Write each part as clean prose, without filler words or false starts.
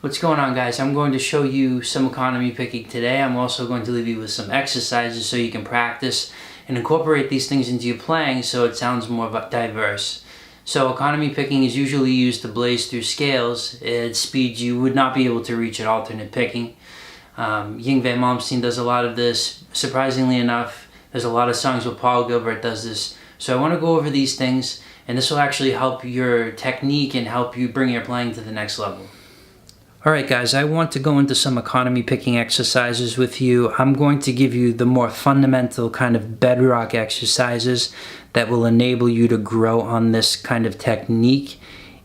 What's going on, guys? I'm going to show you some economy picking today. I'm also going to leave you with some exercises so you can practice and incorporate these things into your playing so it sounds more diverse. So economy picking is usually used to blaze through scales at speeds you would not be able to reach at alternate picking. Yngwie Malmsteen does a lot of this. Surprisingly enough, there's a lot of songs where Paul Gilbert does this. So I want to go over these things, and this will actually help your technique and help you bring your playing to the next level. Alright guys, I want to go into some economy picking exercises with you. I'm going to give you the more fundamental kind of bedrock exercises that will enable you to grow on this kind of technique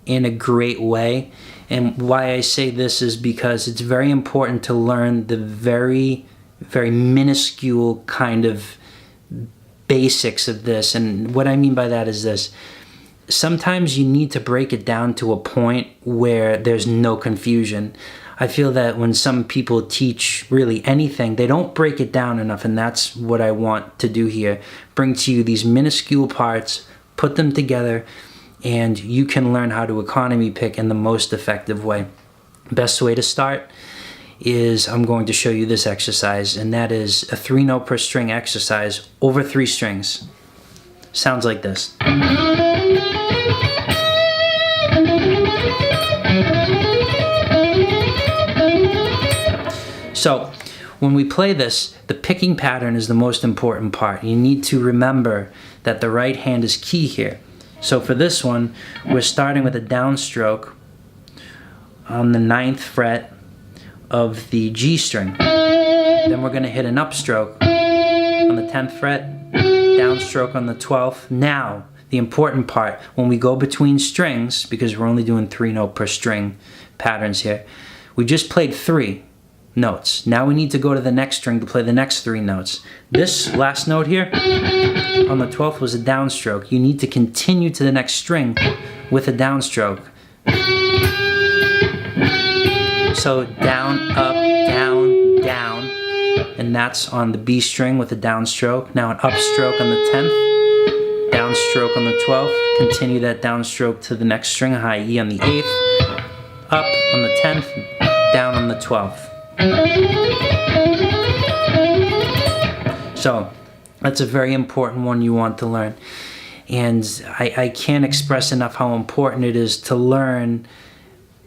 in a great way. And why I say this is because it's very important to learn the very minuscule kind of basics of this. And what I mean by that is this. Sometimes you need to break it down to a point where there's no confusion. I feel that when some people teach really anything, they don't break it down enough, and that's what I want to do here. Bring to you these minuscule parts, put them together, and you can learn how to economy pick in the most effective way. Best way to start is I'm going to show you this exercise, and that is a 3-note per string exercise over 3 strings. Sounds like this. So, when we play this, the picking pattern is the most important part. You need to remember that the right hand is key here. So for this one, we're starting with a downstroke on the 9th fret of the G string. Then we're going to hit an upstroke on the 10th fret, downstroke on the 12th. Now, the important part, when we go between strings, because we're only doing 3-note per string patterns here, we just played 3 notes. Now we need to go to the next string to play the next 3 notes. This last note here on the 12th was a downstroke. You need to continue to the next string with a downstroke. So down, up, down, down, and that's on the B string with a downstroke. Now an upstroke on the 10th, downstroke on the 12th, continue that downstroke to the next string, high E on the 8th, up on the 10th, down on the 12th. So that's a very important one you want to learn, and I can't express enough how important it is to learn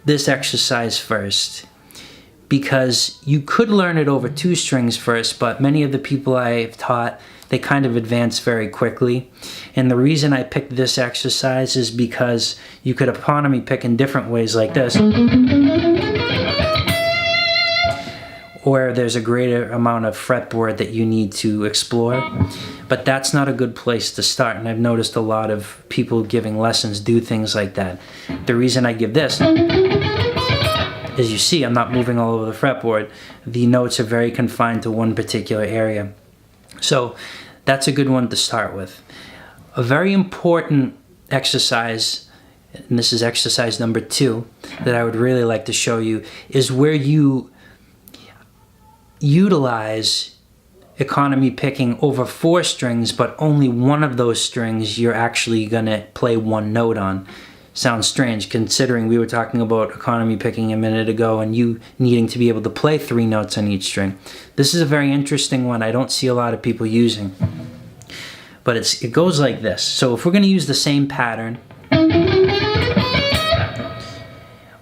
this exercise first, because you could learn it over 2 strings first, but many of the people I've taught, they kind of advance very quickly. And the reason I picked this exercise is because you could economy pick in different ways like this, or there's a greater amount of fretboard that you need to explore. But that's not a good place to start, and I've noticed a lot of people giving lessons do things like that. The reason I give this, as you see, I'm not moving all over the fretboard. The notes are very confined to one particular area. So that's a good one to start with. A very important exercise, and this is exercise number 2, that I would really like to show you, is where you utilize economy picking over 4 strings, but only one of those strings you're actually gonna play 1 note on. Sounds strange considering we were talking about economy picking a minute ago and you needing to be able to play 3 notes on each string. This is a very interesting one I don't see a lot of people using. But it goes like this. So if we're gonna use the same pattern,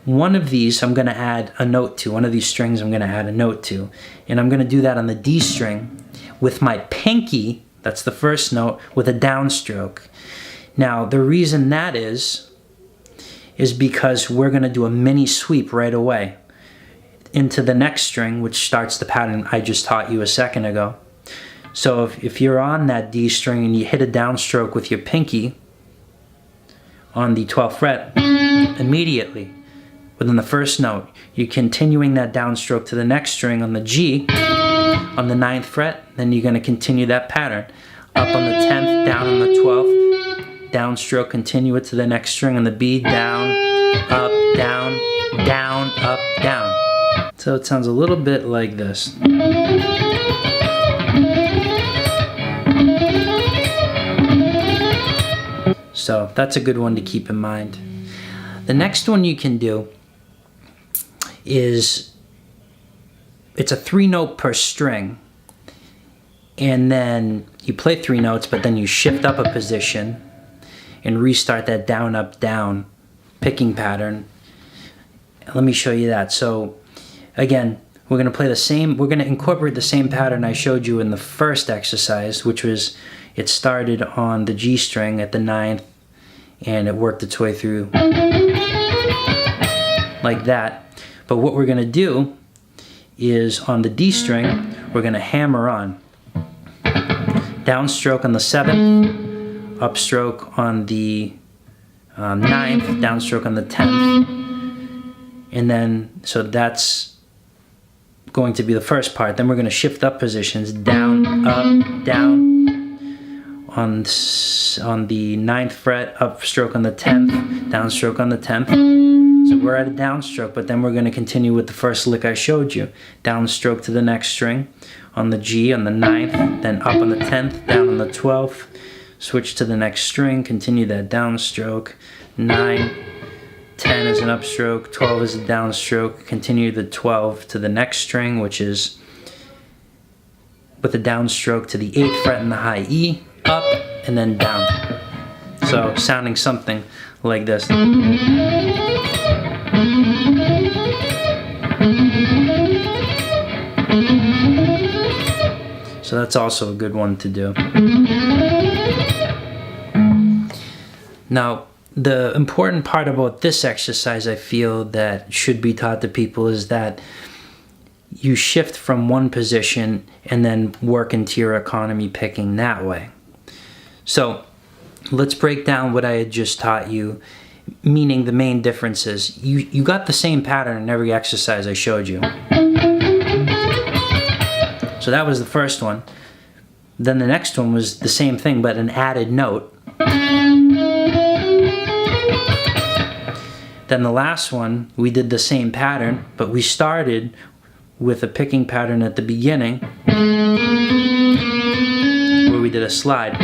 one of these I'm going to add a note to. One of these strings I'm going to add a note to. And I'm going to do that on the D string with my pinky, that's the first note, with a downstroke. Now the reason that is because we're going to do a mini sweep right away into the next string, which starts the pattern I just taught you a second ago. So if you're on that D string and you hit a downstroke with your pinky on the 12th fret, immediately within the first note, you're continuing that downstroke to the next string on the G, on the 9th fret, then you're going to continue that pattern. Up on the 10th, down on the 12th, downstroke, continue it to the next string on the B, down, up, down, down, up, down. So it sounds a little bit like this. So that's a good one to keep in mind. The next one you can do is it's a 3-note per string. And then you play 3 notes, but then you shift up a position and restart that down, up, down picking pattern. Let me show you that. So again, we're going to play the same, we're going to incorporate the same pattern I showed you in the first exercise, which was it started on the G string at the 9th and it worked its way through like that. But what we're going to do is on the D string, we're going to hammer on. Downstroke on the 7th, upstroke on the 9th, downstroke on the 10th. And then, so that's going to be the first part. Then we're going to shift up positions, down, up, down. On the 9th fret, upstroke on the 10th, downstroke on the 10th. So we're at a downstroke, but then we're going to continue with the first lick I showed you. Downstroke to the next string on the G on the 9th, then up on the 10th, down on the 12th. Switch to the next string, continue that downstroke. 9, 10 is an upstroke, 12 is a downstroke. Continue the 12 to the next string, which is with a downstroke to the 8th fret in the high E, up, and then down. So sounding something like this. So that's also a good one to do. Now, the important part about this exercise I feel that should be taught to people is that you shift from one position and then work into your economy picking that way. So let's break down what I had just taught you, meaning the main differences. You got the same pattern in every exercise I showed you. So that was the first one. Then the next one was the same thing, but an added note. Then the last one, we did the same pattern, but we started with a picking pattern at the beginning where we did a slide.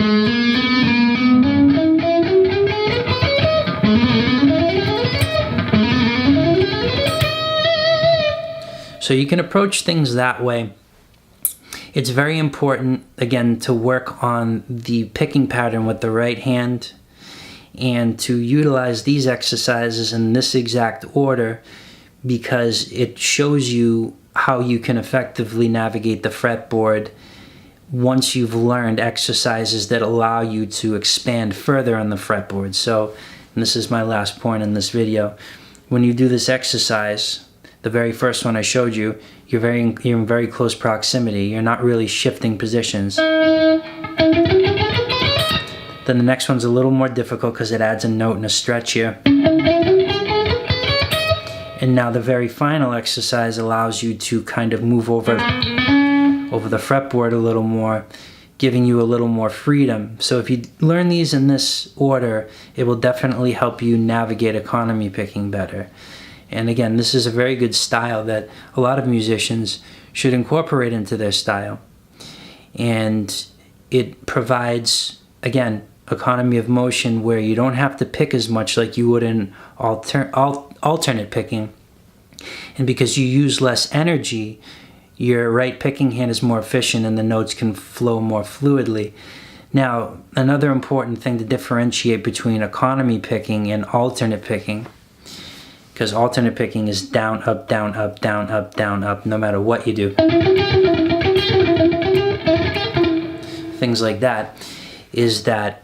So you can approach things that way. It's very important, again, to work on the picking pattern with the right hand and to utilize these exercises in this exact order because it shows you how you can effectively navigate the fretboard once you've learned exercises that allow you to expand further on the fretboard. So, and this is my last point in this video, when you do this exercise, the very first one I showed you, you're in very close proximity. You're not really shifting positions. Then the next one's a little more difficult because it adds a note and a stretch here. And now the very final exercise allows you to kind of move over the fretboard a little more, giving you a little more freedom. So if you learn these in this order, it will definitely help you navigate economy picking better. And again, this is a very good style that a lot of musicians should incorporate into their style. And it provides, again, economy of motion where you don't have to pick as much like you would in alternate picking. And because you use less energy, your right picking hand is more efficient and the notes can flow more fluidly. Now, another important thing to differentiate between economy picking and alternate picking, because alternate picking is down, up, down, up, down, up, down, up, no matter what you do. Things like that, is that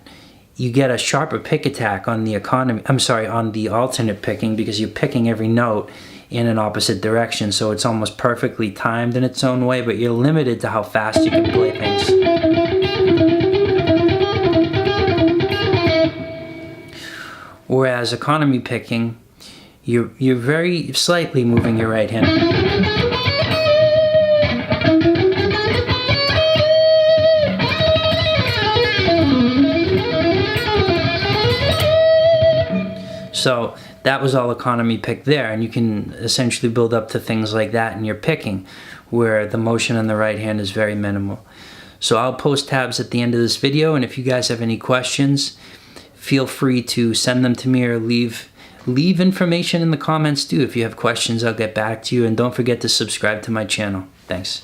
you get a sharper pick attack on the on the alternate picking because you're picking every note in an opposite direction, so it's almost perfectly timed in its own way, but you're limited to how fast you can play things. Whereas economy picking, you're very slightly moving your right hand. So that was all economy pick there, and you can essentially build up to things like that in your picking, where the motion on the right hand is very minimal. So I'll post tabs at the end of this video, and if you guys have any questions, feel free to send them to me or leave leave information in the comments too. If you have questions, I'll get back to you. And don't forget to subscribe to my channel. Thanks.